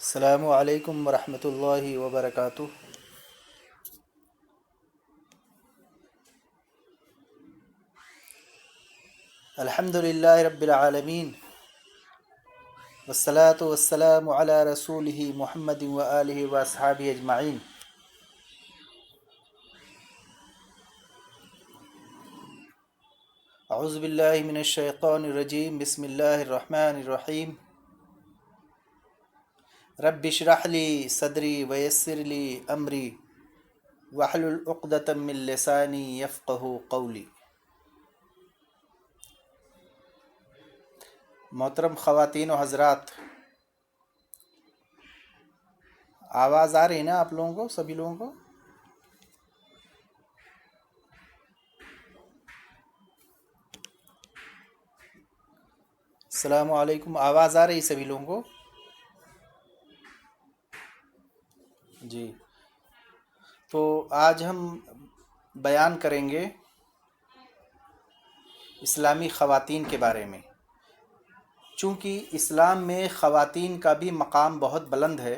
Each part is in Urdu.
السلام علیکم ورحمۃ اللہ وبرکاتہ۔ الحمد للہ رب العالمین، والصلاة والسلام علی رسولہ محمد وآلہ واصحابہ اجمعین۔ اعوذ باللہ من الشیطان الرجیم، بسم اللہ الرحمن الرحیم۔ رب اشرح لی صدری ویسر لی امری واحلل عقدۃ من لسانی یفقہوا قولی۔ محترم خواتین و حضرات، آواز آ رہی ہے نا آپ لوگوں کو، سبھی لوگوں کو؟ السلام علیکم، آواز آ رہی سبھی لوگوں کو؟ جی، تو آج ہم بیان کریں گے اسلامی خواتین کے بارے میں۔ چونکہ اسلام میں خواتین کا بھی مقام بہت بلند ہے،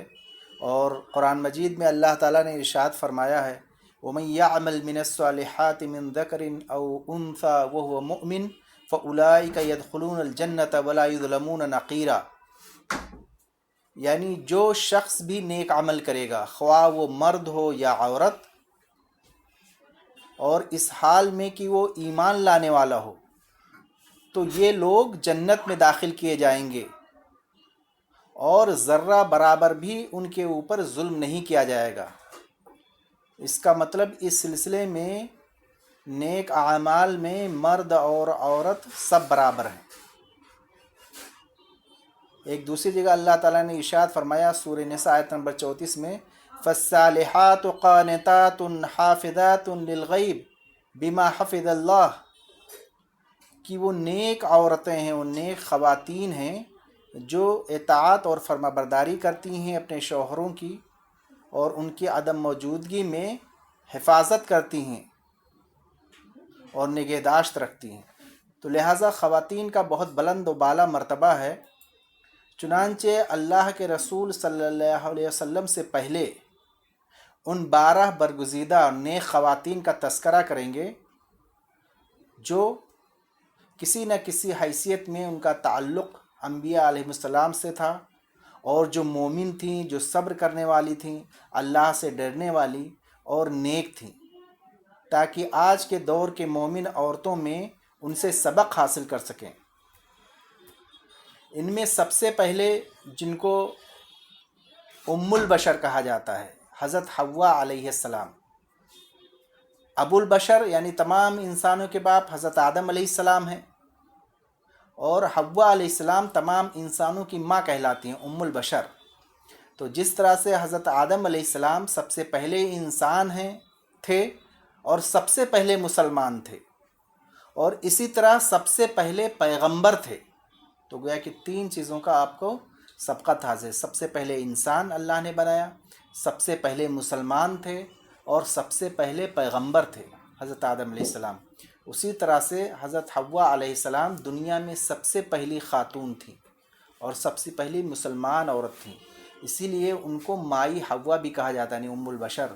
اور قرآن مجید میں اللہ تعالیٰ نے ارشاد فرمایا ہے وَمَن يَعْمَلْ مِنَ الصَّالِحَاتِ مِن ذَكَرٍ أَوْ أُنثَىٰ وَهُوَ مُؤْمِنٌ فَأُولَٰئِكَ يَدْخُلُونَ الْجَنَّةَ وَلَا يُظْلَمُونَ نَقِيرًا، یعنی جو شخص بھی نیک عمل کرے گا، خواہ وہ مرد ہو یا عورت، اور اس حال میں کہ وہ ایمان لانے والا ہو، تو یہ لوگ جنت میں داخل کیے جائیں گے، اور ذرہ برابر بھی ان کے اوپر ظلم نہیں کیا جائے گا۔ اس کا مطلب اس سلسلے میں نیک اعمال میں مرد اور عورت سب برابر ہیں۔ ایک دوسری جگہ اللہ تعالیٰ نے ارشاد فرمایا سورہ نساء آیت نمبر 34 میں فَالصَّالِحَاتُ قَانِتَاتٌ حَافِظَاتٌ لِلْغَیْبِ بِمَا حَفِظَ اللَّهُ، کہ وہ نیک عورتیں ہیں، وہ نیک خواتین ہیں جو اطاعت اور فرما برداری کرتی ہیں اپنے شوہروں کی، اور ان کی عدم موجودگی میں حفاظت کرتی ہیں اور نگہداشت رکھتی ہیں۔ تو لہٰذا خواتین کا بہت بلند و بالا مرتبہ ہے۔ چنانچہ اللہ کے رسول صلی اللہ علیہ وسلم سے پہلے ان 12 برگزیدہ نیک خواتین کا تذکرہ کریں گے جو کسی نہ کسی حیثیت میں ان کا تعلق انبیاء علیہ السلام سے تھا، اور جو مومن تھیں، جو صبر کرنے والی تھیں، اللہ سے ڈرنے والی اور نیک تھیں، تاکہ آج کے دور کے مومن عورتوں میں ان سے سبق حاصل کر سکیں۔ ان میں سب سے پہلے جن کو ام البشر کہا جاتا ہے، حضرت حوا علیہ السلام۔ ابو البشر یعنی تمام انسانوں کے باپ حضرت آدم علیہ السلام ہیں، اور حوا علیہ السلام تمام انسانوں کی ماں کہلاتی ہیں، ام البشر۔ تو جس طرح سے حضرت آدم علیہ السلام سب سے پہلے انسان تھے اور سب سے پہلے مسلمان تھے، اور اسی طرح سب سے پہلے پیغمبر تھے، تو گویا کہ 3 چیزوں کا آپ کو سبقت حاصل۔ سب سے پہلے انسان اللہ نے بنایا، سب سے پہلے مسلمان تھے، اور سب سے پہلے پیغمبر تھے حضرت آدم علیہ السلام۔ اسی طرح سے حضرت حوا علیہ السلام دنیا میں سب سے پہلی خاتون تھیں اور سب سے پہلی مسلمان عورت تھیں، اسی لیے ان کو مائی حوا بھی کہا جاتا ہے، یعنی ام البشر۔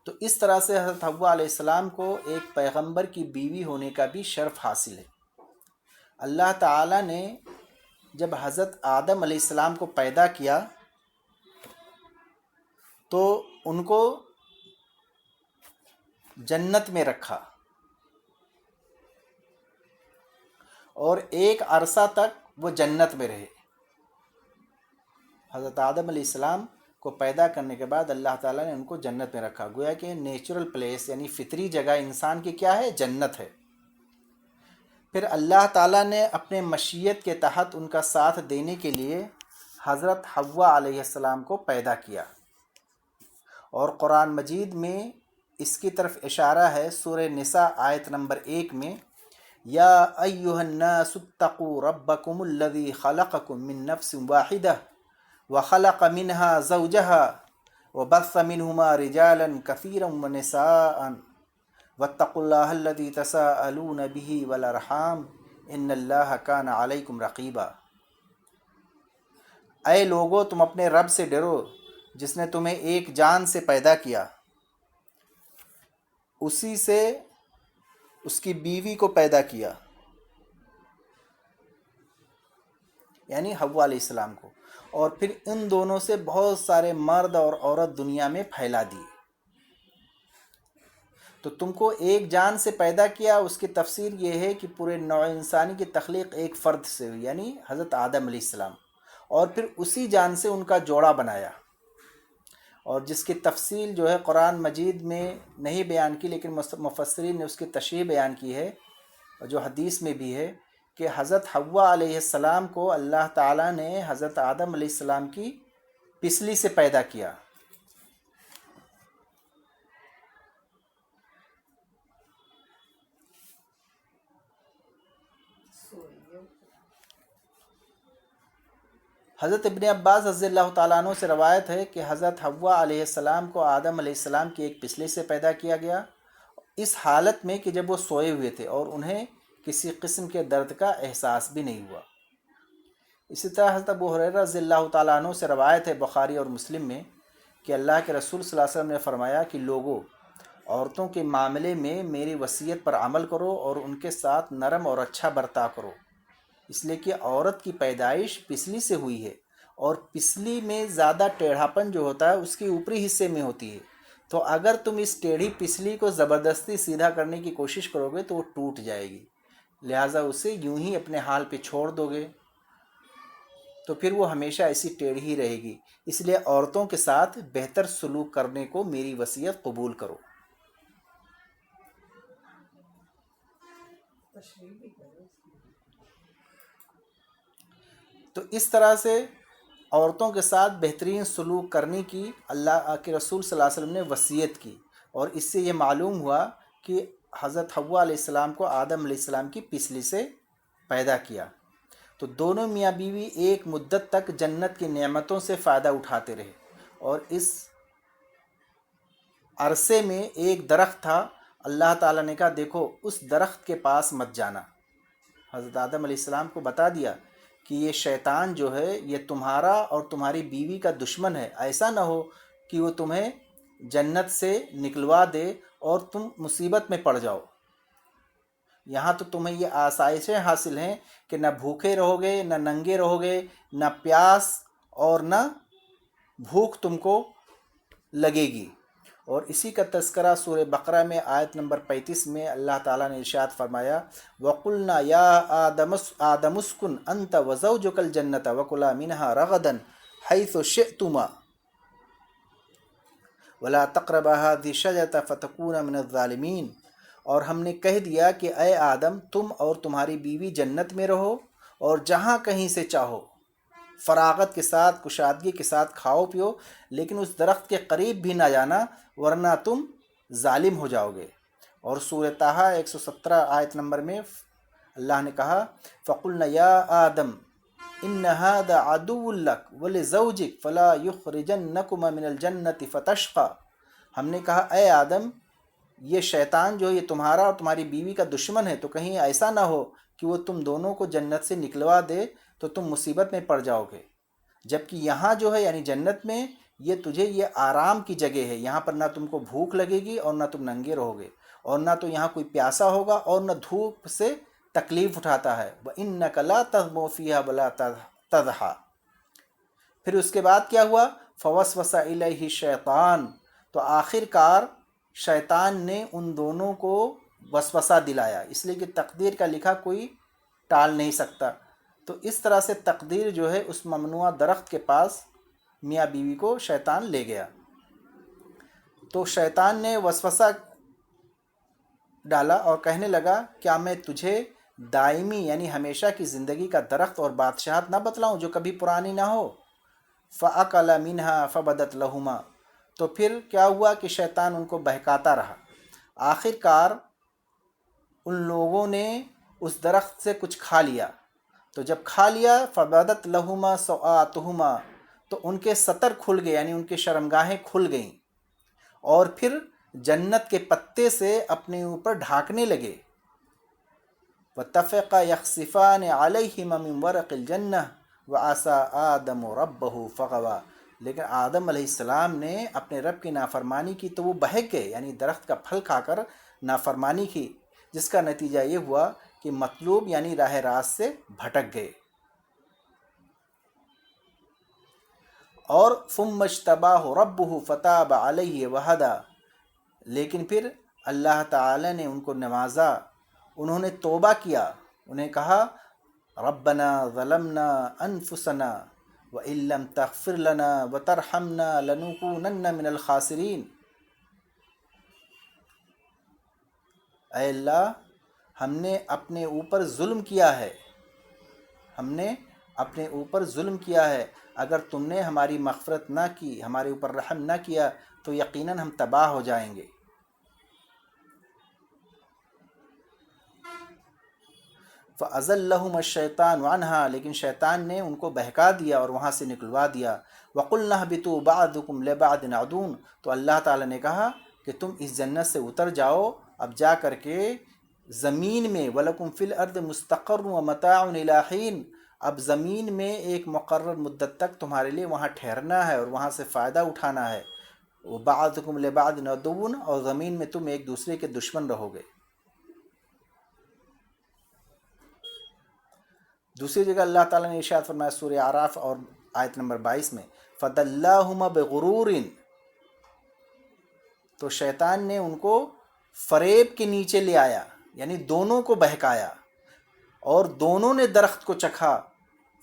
تو اس طرح سے حضرت حوا علیہ السلام کو ایک پیغمبر کی بیوی ہونے کا بھی شرف حاصل ہے۔ اللہ تعالیٰ نے جب حضرت آدم علیہ السلام کو پیدا کیا تو ان کو جنت میں رکھا، اور ایک عرصہ تک وہ جنت میں رہے۔ حضرت آدم علیہ السلام کو پیدا کرنے کے بعد اللہ تعالیٰ نے ان کو جنت میں رکھا، گویا کہ نیچرل پلیس یعنی فطری جگہ انسان کی کیا ہے؟ جنت ہے۔ پھر اللہ تعالیٰ نے اپنے مشیت کے تحت ان کا ساتھ دینے کے لیے حضرت حوا علیہ السلام کو پیدا کیا، اور قرآن مجید میں اس کی طرف اشارہ ہے سورہ نساء آیت نمبر 1 میں یا ایھا الناس اتقوا ربکم الذی خلقکم من نفس واحدہ وخلق منها زوجها وبث منهما رجالا كثيرا ونساء واتقوا اللہ الذی تساءلون به والارحام ان اللہ کان علیکم رقیبا۔ اے لوگو تم اپنے رب سے ڈرو جس نے تمہیں ایک جان سے پیدا کیا، اسی سے اس کی بیوی کو پیدا کیا، یعنی حوا علیہ السلام کو، اور پھر ان دونوں سے بہت سارے مرد اور عورت دنیا میں پھیلا دیے۔ تو تم کو ایک جان سے پیدا کیا، اس کی تفسیر یہ ہے کہ پورے نوع انسانی کی تخلیق ایک فرد سے ہوئی، یعنی حضرت آدم علیہ السلام، اور پھر اسی جان سے ان کا جوڑا بنایا، اور جس کی تفصیل جو ہے قرآن مجید میں نہیں بیان کی، لیکن مفسرین نے اس کی تشریح بیان کی ہے، اور جو حدیث میں بھی ہے کہ حضرت حوا علیہ السلام کو اللہ تعالیٰ نے حضرت آدم علیہ السلام کی پسلی سے پیدا کیا۔ حضرت ابن عباس رضی اللہ تعالیٰ عنہ سے روایت ہے کہ حضرت حوا علیہ السلام کو آدم علیہ السلام کی ایک پسلی سے پیدا کیا گیا، اس حالت میں کہ جب وہ سوئے ہوئے تھے اور انہیں کسی قسم کے درد کا احساس بھی نہیں ہوا۔ اسی طرح حضرت ابو ہریرہ رضی اللہ تعالیٰ عنہ سے روایت ہے بخاری اور مسلم میں کہ اللہ کے رسول صلی اللہ علیہ وسلم نے فرمایا کہ لوگوں، عورتوں کے معاملے میں میری وصیت پر عمل کرو اور ان کے ساتھ نرم اور اچھا برتاؤ کرو، اس لیے کہ عورت کی پیدائش پسلی سے ہوئی ہے، اور پسلی میں زیادہ ٹیڑھاپن جو ہوتا ہے اس کے اوپری حصے میں ہوتی ہے، تو اگر تم اس ٹیڑھی پسلی کو زبردستی سیدھا کرنے کی کوشش کرو گے تو وہ ٹوٹ جائے گی، لہٰذا اسے یوں ہی اپنے حال پہ چھوڑ دو گے تو پھر وہ ہمیشہ ایسی ٹیڑھی ہی رہے گی، اس لیے عورتوں کے ساتھ بہتر سلوک کرنے کو میری وصیت قبول کرو۔ تو اس طرح سے عورتوں کے ساتھ بہترین سلوک کرنے کی اللہ کے رسول صلی اللہ علیہ وسلم نے وصیت کی، اور اس سے یہ معلوم ہوا کہ حضرت حوا علیہ السلام کو آدم علیہ السلام کی پسلی سے پیدا کیا۔ تو دونوں میاں بیوی ایک مدت تک جنت کی نعمتوں سے فائدہ اٹھاتے رہے، اور اس عرصے میں ایک درخت تھا، اللہ تعالیٰ نے کہا دیکھو اس درخت کے پاس مت جانا۔ حضرت آدم علیہ السلام کو بتا دیا کہ یہ شیطان جو ہے یہ تمہارا اور تمہاری بیوی کا دشمن ہے، ایسا نہ ہو کہ وہ تمہیں جنت سے نکلوا دے اور تم مصیبت میں پڑ جاؤ۔ یہاں تو تمہیں یہ آسائشیں حاصل ہیں کہ نہ بھوکے رہو گے، نہ ننگے رہو گے، نہ پیاس اور نہ بھوک تم کو لگے گی۔ اور اسی کا تذکرہ سورہ بقرہ میں آیت نمبر 35 میں اللہ تعالیٰ نے ارشاد فرمایا وَقُلْنَا يَا آدَمُ اسْكُنْ أَنْتَ وَزَوْجُكَ الْجَنَّةَ وَكُلَا مِنْهَا رَغَدًا حَيْثُ شِئْتُمَا وَلَا تَقْرَبَا هَٰذِهِ الشَّجَرَةَ فَتَكُونَا مِنَ الظَّالِمِينَ، اور ہم نے کہہ دیا کہ اے آدم تم اور تمہاری بیوی جنت میں رہو اور جہاں کہیں سے چاہو فراغت کے ساتھ کشادگی کے ساتھ کھاؤ پیو، لیکن اس درخت کے قریب بھی نہ جانا ورنہ تم ظالم ہو جاؤ گے۔ اور سورہ طٰہٰ 117 آیت نمبر میں اللہ نے کہا فَقُلْنَا يَا آدَمْ إِنَّ هَٰذَا عَدُوٌّ لَكَ وَلِزَوْجِكَ فَلَا يُخْرِجَنَّكُمَا مِنَ الْجَنَّةِ فَتَشْقَىٰ، ہم نے کہا اے آدم یہ شیطان جو یہ تمہارا اور تمہاری بیوی کا دشمن ہے، تو کہیں ایسا نہ ہو کہ وہ تم دونوں کو جنت سے نکلوا دے تو تم مصیبت میں پڑ جاؤ گے، جبکہ یہاں جو ہے یعنی جنت میں یہ تجھے یہ آرام کی جگہ ہے، یہاں پر نہ تم کو بھوک لگے گی اور نہ تم ننگے رہو گے، اور نہ تو یہاں کوئی پیاسا ہوگا اور نہ دھوپ سے تکلیف اٹھاتا ہے۔ وَإِنَّكَ لَا تَضْمَأُ فِيهَا وَلَا تَضْحَىٰ، پھر اس کے بعد کیا ہوا فَوَسْوَسَ إِلَيْهِ الشَّيْطَانُ، تو آخر کار شیطان نے ان دونوں کو وسوسہ دلایا، اس لیے کہ تقدیر کا لکھا کوئی ٹال نہیں سکتا۔ تو اس طرح سے تقدیر جو ہے اس ممنوع درخت کے پاس میاں بیوی کو شیطان لے گیا۔ تو شیطان نے وسوسہ ڈالا اور کہنے لگا کیا میں تجھے دائمی یعنی ہمیشہ کی زندگی کا درخت اور بادشاہت نہ بتلاؤں جو کبھی پرانی نہ ہو؟ فَأَكَلَ مِنْهَا فَبَدَتْ لَهُمَا، تو پھر کیا ہوا کہ شیطان ان کو بہکاتا رہا، آخر کار ان لوگوں نے اس درخت سے کچھ کھا لیا، تو جب کھا لیا فَبَدَتْ لَهُمَا سَوْآتُهُمَا، تو ان کے سطر کھل گئے یعنی ان کی شرمگاہیں کھل گئیں، اور پھر جنت کے پتے سے اپنے اوپر ڈھانکنے لگے۔ وَاتَّفَقَا يَخْصِفَانِ عَلَيْهِمَا مِنْ وَرَقِ الْجَنَّةِ وعصى آدم ربه فغوى، لیکن آدم علیہ السلام نے اپنے رب کی نافرمانی کی تو وہ بہک گئے، یعنی درخت کا پھل کھا کر نافرمانی کی، جس کا نتیجہ یہ ہوا کہ مطلوب یعنی راہ راست سے بھٹک گئے۔ اور ثم اجتباہ ربہ فتاب علیہ وہدی، لیکن پھر اللہ تعالی نے ان کو نوازا، انہوں نے توبہ کیا، انہیں کہا ربنا ظلمنا انفسنا وَإِن لَّمْ تَغْفِرْ لَنَا وَتَرْحَمْنَا لَنُكُونَنَّ مِنَ الْخَاسِرِينَ، اے اللہ ہم نے اپنے اوپر ظلم کیا ہے، ہم نے اپنے اوپر ظلم کیا ہے، اگر تم نے ہماری مغفرت نہ کی، ہمارے اوپر رحم نہ کیا تو یقیناً ہم تباہ ہو جائیں گے۔ فَأَزَلَّهُمَ الشَّيْطَانُ عَنْهَا، لیکن شیطان نے ان کو بہکا دیا اور وہاں سے نکلوا دیا۔ وَقُلْنَا اهْبِطُوا بَعْضُكُمْ لِبَعْضٍ عَدُوٌّ، تو اللہ تعالیٰ نے کہا کہ تم اس جنت سے اتر جاؤ، اب جا کر کے زمین میں وَلَكُمْ فِي الْأَرْضِ مُسْتَقَرٌّ وَمَتَاعٌ إِلَىٰ حِينٍ، اب زمین میں ایک مقرر مدت تک تمہارے لیے وہاں ٹھہرنا ہے اور وہاں سے فائدہ اٹھانا ہے۔ وَبَعْضُكُمْ لِبَعْضٍ عَدُوٌّ، اور زمین میں تم ایک دوسرے کے دشمن رہو گے۔ دوسری جگہ اللہ تعالیٰ نے ارشاد فرمایا سورہ اعراف اور آیت نمبر 22 میں فَدَلَّاهُمَا بِغُرُورٍ، تو شیطان نے ان کو فریب کے نیچے لے آیا، یعنی دونوں کو بہکایا، اور دونوں نے درخت کو چکھا۔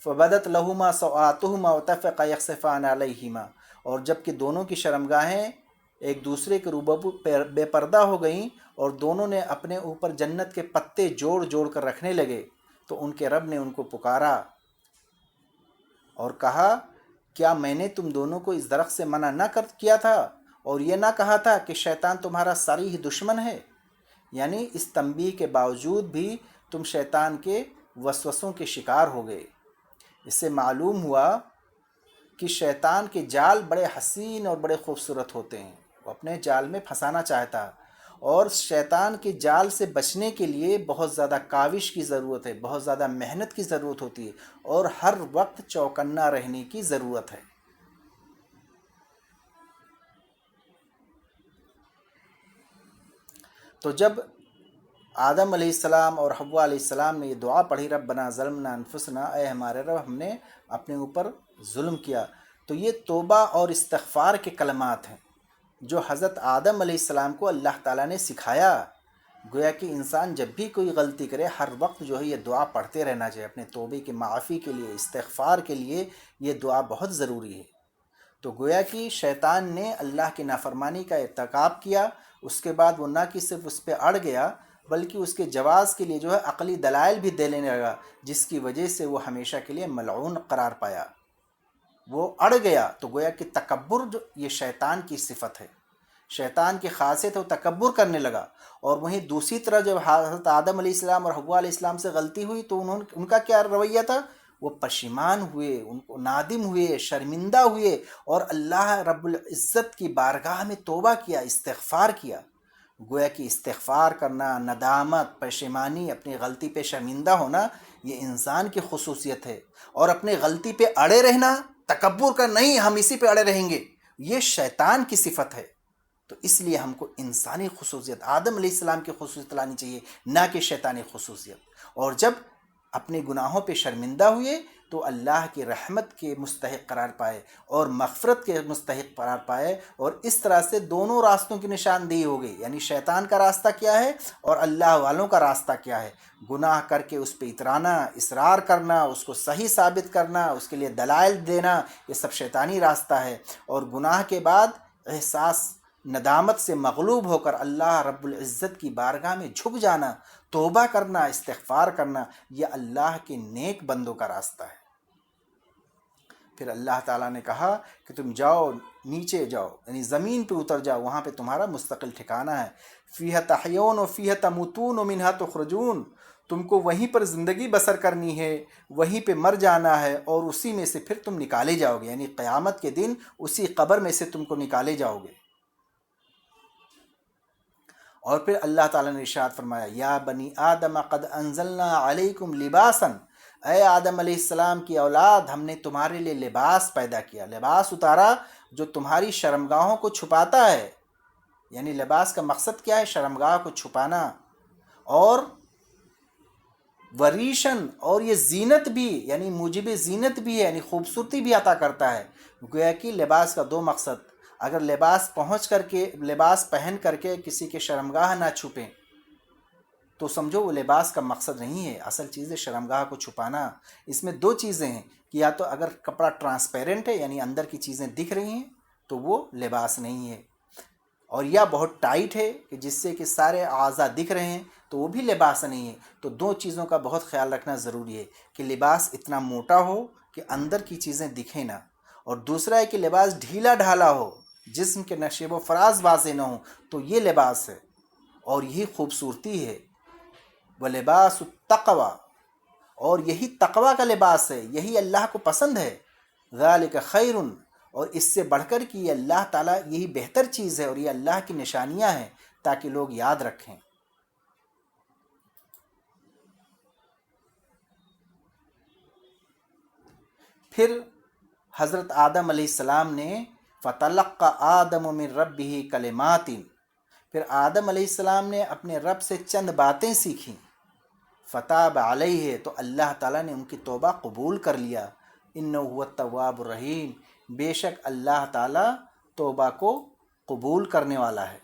فَبَدَتْ لَهُمَا سَوْآتُهُمَا وَطَفِقَا يَخْصِفَانِ عَلَيْهِمَا، اور جب کہ دونوں کی شرمگاہیں ایک دوسرے کے روبرو بے پردہ ہو گئیں اور دونوں نے اپنے اوپر جنت کے پتے جوڑ جوڑ کر رکھنے لگے، تو ان کے رب نے ان کو پکارا اور کہا کیا میں نے تم دونوں کو اس درخت سے منع نہ کیا تھا اور یہ نہ کہا تھا کہ شیطان تمہارا صریح دشمن ہے؟ یعنی اس تنبیہ کے باوجود بھی تم شیطان کے وسوسوں کے شکار ہو گئے۔ اس سے معلوم ہوا کہ شیطان کے جال بڑے حسین اور بڑے خوبصورت ہوتے ہیں، وہ اپنے جال میں پھنسانا چاہتا ہے، اور شیطان کے جال سے بچنے کے لیے بہت زیادہ کاوش کی ضرورت ہے، بہت زیادہ محنت کی ضرورت ہوتی ہے، اور ہر وقت چوکنا رہنے کی ضرورت ہے۔ تو جب آدم علیہ السلام اور حوا علیہ السلام نے یہ دعا پڑھی ربنا ظلمنا انفسنا، اے ہمارے رب ہم نے اپنے اوپر ظلم کیا، تو یہ توبہ اور استغفار کے کلمات ہیں جو حضرت آدم علیہ السلام کو اللہ تعالیٰ نے سکھایا۔ گویا کہ انسان جب بھی کوئی غلطی کرے ہر وقت جو ہے یہ دعا پڑھتے رہنا چاہیے، اپنے توبے کی معافی کے لیے، استغفار کے لیے یہ دعا بہت ضروری ہے۔ تو گویا کہ شیطان نے اللہ کی نافرمانی کا ارتکاب کیا، اس کے بعد وہ نہ کہ صرف اس پہ اڑ گیا بلکہ اس کے جواز کے لیے جو ہے عقلی دلائل بھی دے لینے لگا، جس کی وجہ سے وہ ہمیشہ کے لیے ملعون قرار پایا۔ وہ اڑ گیا، تو گویا کہ تکبر جو یہ شیطان کی صفت ہے، شیطان کی خاصیت ہے، وہ تکبر کرنے لگا۔ اور وہیں دوسری طرح جب حضرت آدم علیہ السلام اور حوا علیہ السلام سے غلطی ہوئی تو ان کا کیا رویہ تھا؟ وہ پشیمان ہوئے، ان کو نادم ہوئے، شرمندہ ہوئے، اور اللہ رب العزت کی بارگاہ میں توبہ کیا، استغفار کیا۔ گویا کہ استغفار کرنا، ندامت، پشیمانی، اپنی غلطی پہ شرمندہ ہونا، یہ انسان کی خصوصیت ہے، اور اپنی غلطی پہ اڑے رہنا، تکبر کا نہیں ہم اسی پہ اڑے رہیں گے، یہ شیطان کی صفت ہے۔ تو اس لیے ہم کو انسانی خصوصیت، آدم علیہ السلام کی خصوصیت لانی چاہیے، نہ کہ شیطانی خصوصیت۔ اور جب اپنے گناہوں پہ شرمندہ ہوئے تو اللہ کی رحمت کے مستحق قرار پائے اور مغفرت کے مستحق قرار پائے، اور اس طرح سے دونوں راستوں کی نشاندہی ہو گئی، یعنی شیطان کا راستہ کیا ہے اور اللہ والوں کا راستہ کیا ہے۔ گناہ کر کے اس پہ اترانا، اصرار کرنا، اس کو صحیح ثابت کرنا، اس کے لیے دلائل دینا، یہ سب شیطانی راستہ ہے۔ اور گناہ کے بعد احساس ندامت سے مغلوب ہو کر اللہ رب العزت کی بارگاہ میں جھک جانا، توبہ کرنا، استغفار کرنا، یہ اللہ کے نیک بندوں کا راستہ ہے۔ پھر اللہ تعالیٰ نے کہا کہ تم جاؤ، نیچے جاؤ، یعنی زمین پہ اتر جاؤ، وہاں پہ تمہارا مستقل ٹھکانہ ہے۔ فیہا تحیون و فیہا تموتون و منہا تخرجون، تم کو وہیں پر زندگی بسر کرنی ہے، وہیں پہ مر جانا ہے، اور اسی میں سے پھر تم نکالے جاؤ گے، یعنی قیامت کے دن اسی قبر میں سے تم کو نکالے جاؤ گے۔ اور پھر اللہ تعالیٰ نے ارشاد فرمایا یا بنی آدم قد انزلنا علیکم لباسا، اے آدم علیہ السلام کی اولاد، ہم نے تمہارے لیے لباس پیدا کیا، لباس اتارا جو تمہاری شرمگاہوں کو چھپاتا ہے۔ یعنی لباس کا مقصد کیا ہے؟ شرمگاہ کو چھپانا، اور وریشن، اور یہ زینت بھی، یعنی موجب زینت بھی ہے، یعنی خوبصورتی بھی عطا کرتا ہے۔ گویا کہ لباس کا دو مقصد، اگر لباس پہن کر کے کسی کے شرمگاہ نہ چھپیں تو سمجھو وہ لباس کا مقصد نہیں ہے، اصل چیز ہے شرمگاہ کو چھپانا۔ اس میں دو چیزیں ہیں کہ یا تو اگر کپڑا ٹرانسپیرنٹ ہے، یعنی اندر کی چیزیں دکھ رہی ہیں، تو وہ لباس نہیں ہے، اور یا بہت ٹائٹ ہے کہ جس سے کہ سارے اعضاء دکھ رہے ہیں، تو وہ بھی لباس نہیں ہے۔ تو دو چیزوں کا بہت خیال رکھنا ضروری ہے کہ لباس اتنا موٹا ہو کہ اندر کی چیزیں دکھیں نہ، اور دوسرا ہے کہ لباس ڈھیلا ڈھالا ہو، جسم کے نشیب و فراز واضح نہ ہو، تو یہ لباس ہے، اور یہی خوبصورتی ہے۔ وَلِبَاسُ التَّقْوَى، اور یہی تقوی کا لباس ہے، یہی اللہ کو پسند ہے۔ ذَلِكَ خَيْرٌ، اور اس سے بڑھ کر کہ یہ اللہ تعالیٰ، یہی بہتر چیز ہے، اور یہ اللہ کی نشانیاں ہیں تاکہ لوگ یاد رکھیں۔ پھر حضرت آدم علیہ السلام نے فَتَلَقَّى آدَمُ مِن رَبِّهِ كَلِمَاتٍ، پھر آدم علیہ السلام نے اپنے رب سے چند باتیں سیکھیں۔ فتاب علیہ، تو اللہ تعالیٰ نے ان کی توبہ قبول کر لیا۔ انہ هو التواب الرحیم، بے شک اللہ تعالیٰ توبہ کو قبول کرنے والا ہے۔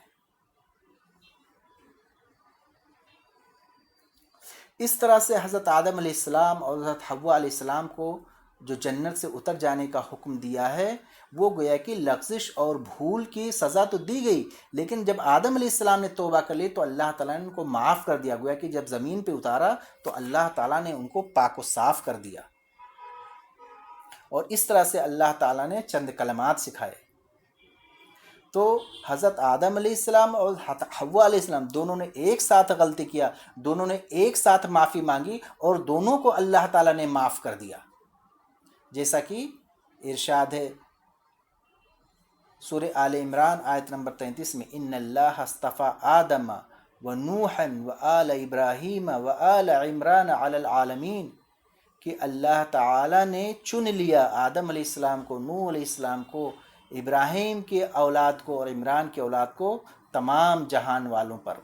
اس طرح سے حضرت آدم علیہ السلام اور حضرت حوا علیہ السلام کو جو جنت سے اتر جانے کا حکم دیا ہے، وہ گویا کہ لغزش اور بھول کی سزا تو دی گئی، لیکن جب آدم علیہ السلام نے توبہ کر لی تو اللہ تعالیٰ نے ان کو معاف کر دیا۔ گویا کہ جب زمین پہ اتارا تو اللہ تعالیٰ نے ان کو پاک و صاف کر دیا، اور اس طرح سے اللہ تعالیٰ نے چند کلمات سکھائے۔ تو حضرت آدم علیہ السلام اور حوا علیہ السلام دونوں نے ایک ساتھ غلطی کیا، دونوں نے ایک ساتھ معافی مانگی، اور دونوں کو اللہ تعالیٰ نے معاف کر دیا، جیسا کہ ارشاد ہے سورہ آل عمران آیت نمبر 33 میں، ان اللہ اصطفى آدم و نوحا و آل ابراہیم و آل عمران علی العالمین، کہ اللہ تعالیٰ نے چن لیا آدم علیہ السلام کو، نوح علیہ السلام کو، ابراہیم کے اولاد کو اور عمران کے اولاد کو تمام جہان والوں پر۔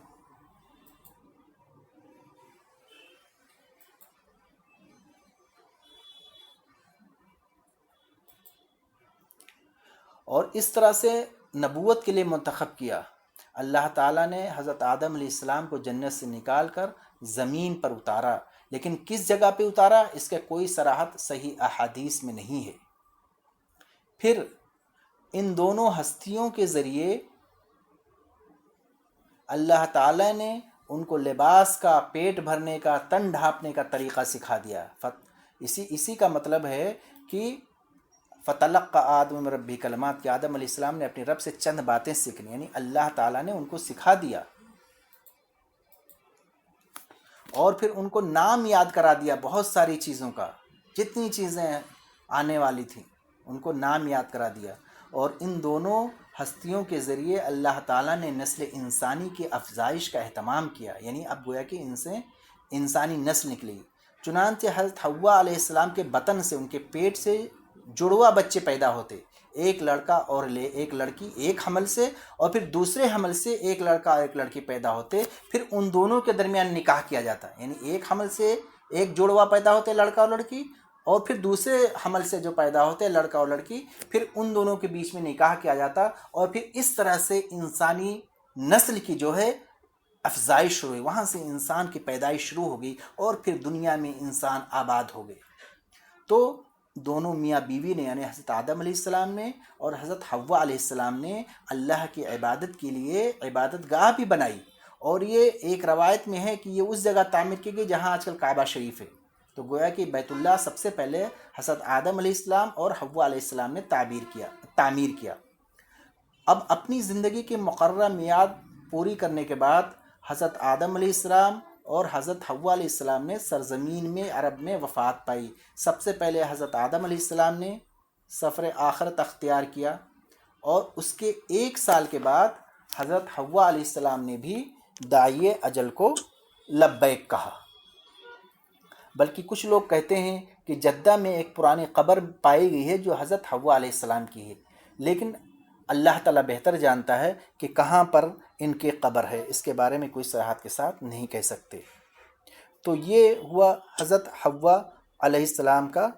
اور اس طرح سے نبوت کے لیے منتخب کیا۔ اللہ تعالیٰ نے حضرت آدم علیہ السلام کو جنت سے نکال کر زمین پر اتارا، لیکن کس جگہ پہ اتارا اس کا کوئی صراحت صحیح احادیث میں نہیں ہے۔ پھر ان دونوں ہستیوں کے ذریعے اللہ تعالیٰ نے ان کو لباس کا، پیٹ بھرنے کا، تن ڈھانپنے کا طریقہ سکھا دیا۔ اسی کا مطلب ہے کہ فَتَلَقَّى آدَمُ مِن رَبِّهِ کلمات، کہ آدم علیہ السلام نے اپنے رب سے چند باتیں سیکھنی، یعنی اللہ تعالیٰ نے ان کو سکھا دیا، اور پھر ان کو نام یاد کرا دیا بہت ساری چیزوں کا، جتنی چیزیں آنے والی تھیں ان کو نام یاد کرا دیا۔ اور ان دونوں ہستیوں کے ذریعے اللہ تعالیٰ نے نسل انسانی کی افزائش کا اہتمام کیا، یعنی اب گویا کہ ان سے انسانی نسل نکلی۔ چنانچہ حضرت حوا علیہ السلام کے بطن سے، ان کے پیٹ سے جڑوا بچے پیدا ہوتے، ایک لڑکا اور ایک لڑکی، ایک حمل سے، اور پھر دوسرے حمل سے ایک لڑکا اور ایک لڑکی پیدا ہوتے، پھر ان دونوں کے درمیان نکاح کیا جاتا، یعنی ایک حمل سے ایک جڑوا پیدا ہوتے لڑکا اور لڑکی، اور پھر دوسرے حمل سے جو پیدا ہوتے لڑکا اور لڑکی، پھر ان دونوں کے بیچ میں نکاح کیا جاتا، اور پھر اس طرح سے انسانی نسل کی جو ہے افزائش شروع ہوئی، وہاں سے انسان کی پیدائش شروع ہو گئی، اور پھر دنیا میں انسان آباد ہو گئے۔ تو دونوں میاں بیوی نے، یعنی حضرت آدم علیہ السلام نے اور حضرت حوا علیہ السلام نے اللہ کی عبادت کے لیے عبادت گاہ بھی بنائی، اور یہ ایک روایت میں ہے کہ یہ اس جگہ تعمیر کی گئی جہاں آج کل کعبہ شریف ہے۔ تو گویا کہ بیت اللہ سب سے پہلے حضرت آدم علیہ السلام اور حوا علیہ السلام نے تعمیر کیا۔ اب اپنی زندگی کی مقررہ میعاد پوری کرنے کے بعد حضرت آدم علیہ السلام اور حضرت حوا علیہ السلام نے سرزمین میں عرب میں وفات پائی۔ سب سے پہلے حضرت آدم علیہ السلام نے سفر آخرت اختیار کیا، اور اس کے 1 سال کے بعد حضرت حوا علیہ السلام نے بھی داعی اجل کو لبیک کہا۔ بلکہ کچھ لوگ کہتے ہیں کہ جدہ میں ایک پرانی قبر پائی گئی ہے جو حضرت حوا علیہ السلام کی ہے، لیکن اللہ تعالیٰ بہتر جانتا ہے کہ کہاں پر ان کی قبر ہے، اس کے بارے میں کوئی صراحت کے ساتھ نہیں کہہ سکتے۔ تو یہ ہوا حضرت حوا علیہ السلام کا